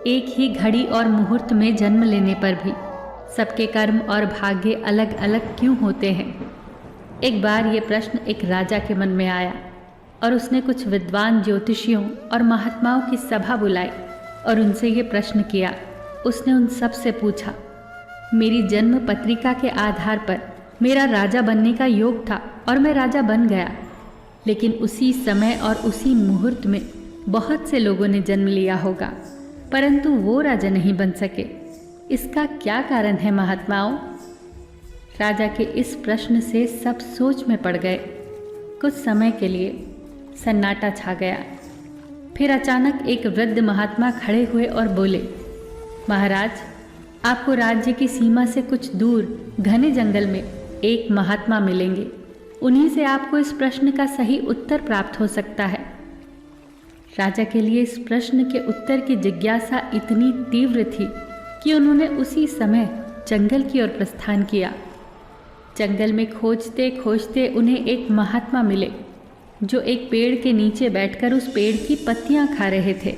एक ही घड़ी और मुहूर्त में जन्म लेने पर भी सबके कर्म और भाग्य अलग अलग क्यों होते हैं? एक बार ये प्रश्न एक राजा के मन में आया और उसने कुछ विद्वान ज्योतिषियों और महात्माओं की सभा बुलाई और उनसे ये प्रश्न किया। उसने उन सब से पूछा, मेरी जन्म पत्रिका के आधार पर मेरा राजा बनने का योग था और मैं राजा बन गया, लेकिन उसी समय और उसी मुहूर्त में बहुत से लोगों ने जन्म लिया होगा, परंतु वो राजा नहीं बन सके। इसका क्या कारण है महात्माओं? राजा के इस प्रश्न से सब सोच में पड़ गए। कुछ समय के लिए सन्नाटा छा गया। फिर अचानक एक वृद्ध महात्मा खड़े हुए और बोले, महाराज, आपको राज्य की सीमा से कुछ दूर घने जंगल में एक महात्मा मिलेंगे। उन्हीं से आपको इस प्रश्न का सही उत्तर प्राप्त हो सकता है। राजा के लिए इस प्रश्न के उत्तर की जिज्ञासा इतनी तीव्र थी कि उन्होंने उसी समय जंगल की ओर प्रस्थान किया। जंगल में खोजते खोजते उन्हें एक महात्मा मिले जो एक पेड़ के नीचे बैठकर उस पेड़ की पत्तियां खा रहे थे।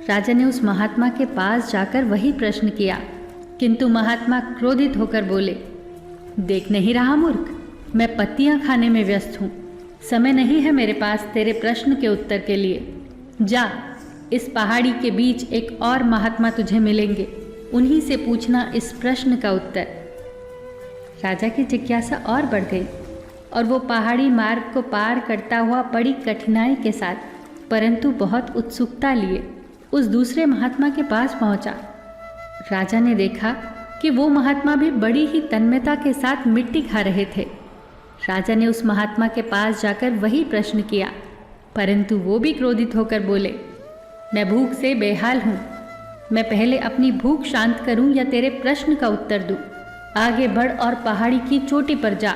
राजा ने उस महात्मा के पास जाकर वही प्रश्न किया, किंतु महात्मा क्रोधित होकर बोले, देख नहीं रहा मूर्ख, मैं पत्तियां खाने में व्यस्त हूँ। समय नहीं है मेरे पास तेरे प्रश्न के उत्तर के लिए। जा, इस पहाड़ी के बीच एक और महात्मा तुझे मिलेंगे, उन्हीं से पूछना इस प्रश्न का उत्तर। राजा की जिज्ञासा और बढ़ गई और वो पहाड़ी मार्ग को पार करता हुआ बड़ी कठिनाई के साथ परंतु बहुत उत्सुकता लिए उस दूसरे महात्मा के पास पहुंचा। राजा ने देखा कि वो महात्मा भी बड़ी ही तन्मयता के साथ मिट्टी खा रहे थे। राजा ने उस महात्मा के पास जाकर वही प्रश्न किया, परंतु वो भी क्रोधित होकर बोले, मैं भूख से बेहाल हूँ। मैं पहले अपनी भूख शांत करूँ या तेरे प्रश्न का उत्तर दूँ? आगे बढ़ और पहाड़ी की चोटी पर जा।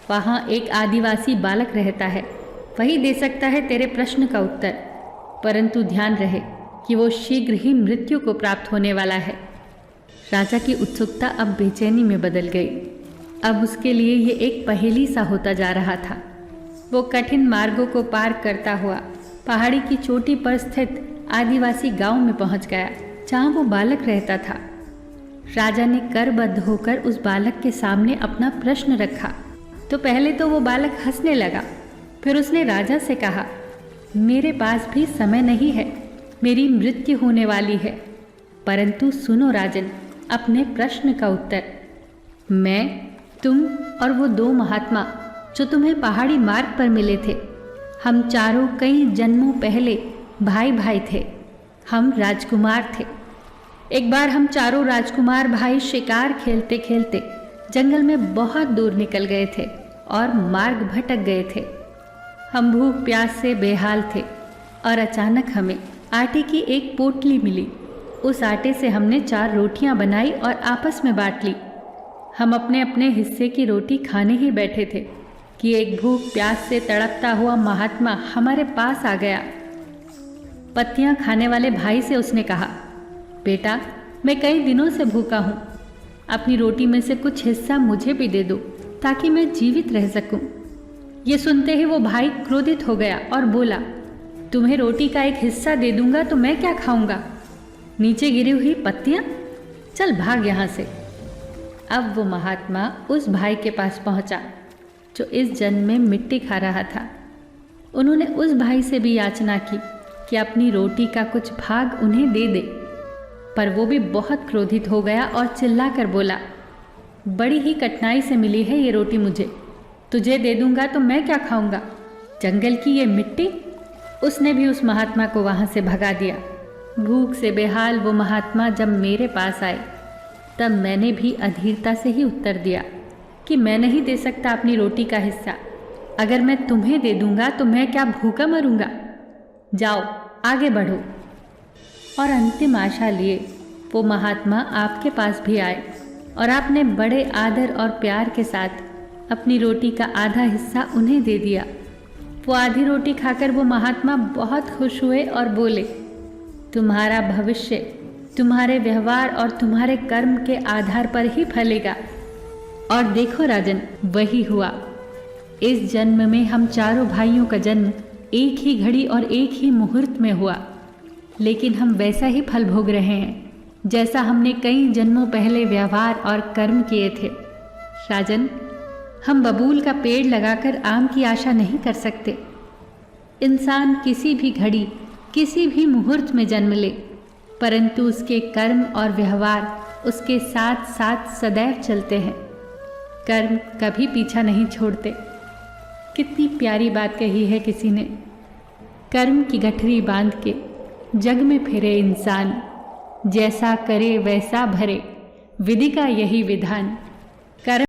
वहाँ एक आदिवासी बालक रहता है, वही दे सकता है तेरे प्रश्न का उत्तर, परंतु ध्यान रहे कि वो शीघ्र ही मृत्यु को प्राप्त होने वाला है। राजा की उत्सुकता अब बेचैनी में बदल गई। अब उसके लिए ये एक पहेली सा होता जा रहा था। वो कठिन मार्गों को पार करता हुआ पहाड़ी की चोटी पर स्थित आदिवासी गांव में पहुंच गया, जहां वो बालक रहता था। राजा ने करबद्ध होकर उस बालक के सामने अपना प्रश्न रखा तो पहले तो वो बालक हंसने लगा। फिर उसने राजा से कहा, मेरे पास भी समय नहीं है, मेरी मृत्यु होने वाली है, परंतु सुनो राजन अपने प्रश्न का उत्तर। मैं, तुम और वो दो महात्मा जो तुम्हें पहाड़ी मार्ग पर मिले थे, हम चारों कई जन्मों पहले भाई भाई थे। हम राजकुमार थे। एक बार हम चारों राजकुमार भाई शिकार खेलते खेलते जंगल में बहुत दूर निकल गए थे और मार्ग भटक गए थे। हम भूख प्यास से बेहाल थे और अचानक हमें आटे की एक पोटली मिली। उस आटे से हमने 4 रोटियां बनाई और आपस में बांट ली। हम अपने अपने हिस्से की रोटी खाने ही बैठे थे कि एक भूख प्यास से तड़पता हुआ महात्मा हमारे पास आ गया। पत्तियां खाने वाले भाई से उसने कहा, बेटा, मैं कई दिनों से भूखा हूँ, अपनी रोटी में से कुछ हिस्सा मुझे भी दे दो ताकि मैं जीवित रह सकूं। ये सुनते ही वो भाई क्रोधित हो गया और बोला, तुम्हें रोटी का एक हिस्सा दे दूंगा तो मैं क्या खाऊंगा? नीचे गिरी हुई पत्तियां? चल भाग यहाँ से। अब वो महात्मा उस भाई के पास पहुंचा जो इस जन्म में मिट्टी खा रहा था। उन्होंने उस भाई से भी याचना की कि अपनी रोटी का कुछ भाग उन्हें दे दे, पर वो भी बहुत क्रोधित हो गया और चिल्लाकर बोला, बड़ी ही कठिनाई से मिली है ये रोटी मुझे, तुझे दे दूंगा तो मैं क्या खाऊंगा? जंगल की ये मिट्टी। उसने भी उस महात्मा को वहां से भगा दिया। भूख से बेहाल वो महात्मा जब मेरे पास आए तब मैंने भी अधीरता से ही उत्तर दिया कि मैं नहीं दे सकता अपनी रोटी का हिस्सा। अगर मैं तुम्हें दे दूंगा तो मैं क्या भूखा मरूंगा? जाओ आगे बढ़ो। और अंतिम आशा लिए वो महात्मा आपके पास भी आए और आपने बड़े आदर और प्यार के साथ अपनी रोटी का आधा हिस्सा उन्हें दे दिया। वो आधी रोटी खाकर वो महात्मा बहुत खुश हुए और बोले, तुम्हारा भविष्य तुम्हारे व्यवहार और तुम्हारे कर्म के आधार पर ही फलेगा। और देखो राजन, वही हुआ। इस जन्म में हम चारों भाइयों का जन्म एक ही घड़ी और एक ही मुहूर्त में हुआ। लेकिन हम वैसा ही फल भोग रहे हैं जैसा हमने कई जन्मों पहले व्यवहार और कर्म किए थे। राजन, हम बबूल का पेड़ लगाकर आम की आशा नहीं कर सकते। इंसान किसी भी घड़ी, किसी भी मुहूर्त में जन्म ले, परंतु उसके कर्म और व्यवहार उसके साथ साथ सदैव चलते हैं। कर्म कभी पीछा नहीं छोड़ते। कितनी प्यारी बात कही है किसी ने। कर्म की गठरी बांध के जग में फिरे इंसान, जैसा करे वैसा भरे, विधि का यही विधान। कर्म